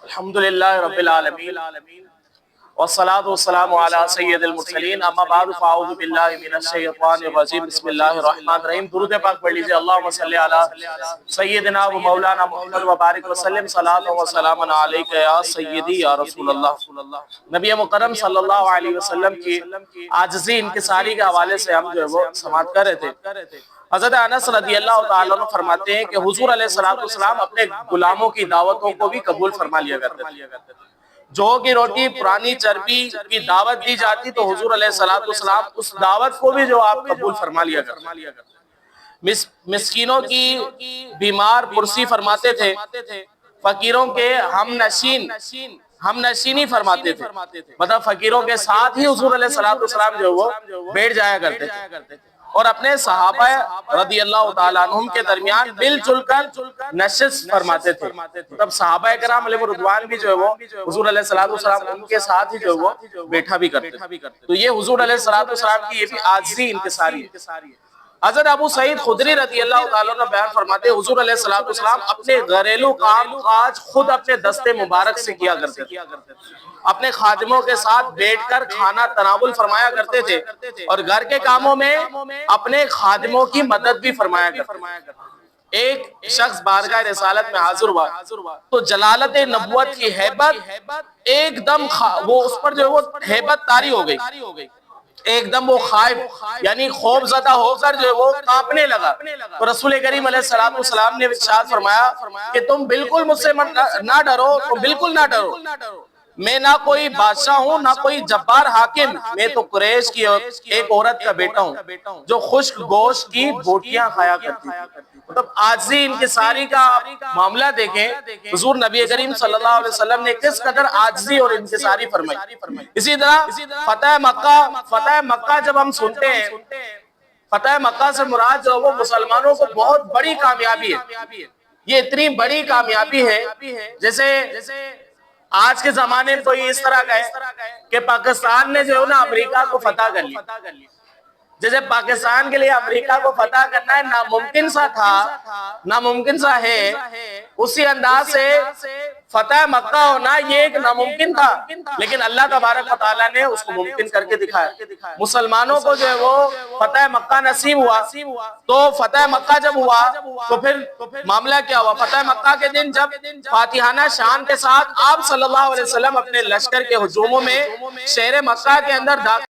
الحمدللہ رب العالمین والصلاة والسلام علی سید المرسلین اما بعد فاعوذ باللہ من الشیطان الرجیم بسم اللہ الرحمن الرحیم درود پاک پڑھ لیجئے اللہم صلی علی سیدنا و مولانا محمد و بارک وسلم صلاة و سلام علیکہ یا سیدی یا رسول اللہ۔ نبی مکرم صلی اللہ علیہ وسلم کی عاجزی انکساری کے حوالے سے ہم جو ہے وہ سماعت کر رہے تھے۔ حضرت انس رضی اللہ تعالیٰ عنہ فرماتے ہیں کہ حضور علیہ السلام اپنے غلاموں کی دعوتوں کو بھی قبول فرما لیا کرتے تھے۔ جو کی روٹی پرانی چربی کی دعوت دی جاتی تو حضور علیہ السلام اس دعوت کو بھی جو آپ قبول فرما لیا کرتے۔ مسکینوں کی بیمار پرسی فرماتے تھے، فقیروں کے ہم نشینی فرماتے تھے، مطلب فقیروں کے ساتھ ہی حضور علیہ السلام جو وہ بیٹھ جایا کرتے تھے اور اپنے صحابہ رضی اللہ تعالیٰ عنہم کے درمیان مل جل کر نشست فرماتے تھے۔ تب صحابہ کرام علیہ رضوان بھی جو ہے وہ حضور علیہ السلام ان کے ساتھ ہی جو وہ بیٹھا بھی کرتے۔ تو یہ حضور علیہ السلام کی یہ بھی عاجزی انکساری ہے۔ حضرت ابو سعید خدری رضی اللہ تعالیٰ عنہ بیان فرماتے ہیں حضور علیہ السلام اپنے گھریلو کام کاج خود اپنے دست مبارک سے کیا کرتے تھے، اپنے خادموں کے ساتھ بیٹھ کر کھانا تناول فرمایا کرتے تھے اور گھر کے کاموں میں اپنے خادموں کی مدد بھی فرمایا کرتے تھے۔ ایک شخص بارگاہ رسالت میں حاضر ہوا تو جلالت نبوت کی ہیبت ایک دم وہ اس پر جو وہ ہیبت طاری ہو گئی، ایک دم وہ خائف یعنی خوف زدہ ہو کر جو وہ کانپنے لگا۔ تو رسول کریم علیہ السلام نے ارشاد فرمایا کہ تم بالکل مجھ سے نہ ڈرو، تم بالکل نہ ڈرو، میں نہ کوئی بادشاہ ہوں نہ کوئی جبار حاکم، میں تو قریش کی ایک عورت کا بیٹا ہوں جو خشک گوشت کی بوٹیاں کھایا کرتی تھی۔ مطلب عاجزی انکساری کا معاملہ دیکھیں، حضور نبی کریم صلی اللہ علیہ وسلم نے کس قدر عاجزی اور انکساری فرمائی۔ اسی طرح فتح مکہ جب ہم سنتے ہیں، فتح مکہ سے مراد جو وہ مسلمانوں کو بہت بڑی کامیابی ہے۔ یہ اتنی بڑی کامیابی ہے جیسے آج کے زمانے میں تو یہ اس طرح کا ہے کہ پاکستان نے جو ہے نا امریکہ کو فتح کر لی، جیسے پاکستان کے لیے امریکہ کو فتح کرنا ہے ناممکن سا تھا، ناممکن سا ہے، اسی انداز سے فتح مکہ ہونا یہ ایک ناممکن تھا، لیکن اللہ تبارک و تعالیٰ نے اس کو ممکن کر کے دکھایا۔ مسلمانوں کو جو ہے وہ فتح مکہ نصیب ہوا، تو فتح مکہ جب ہوا تو پھر معاملہ کیا ہوا؟ فتح مکہ کے دن جب فاتحانہ شان کے ساتھ آپ صلی اللہ علیہ وسلم اپنے لشکر کے ہجوموں میں شہر مکہ کے اندر داخل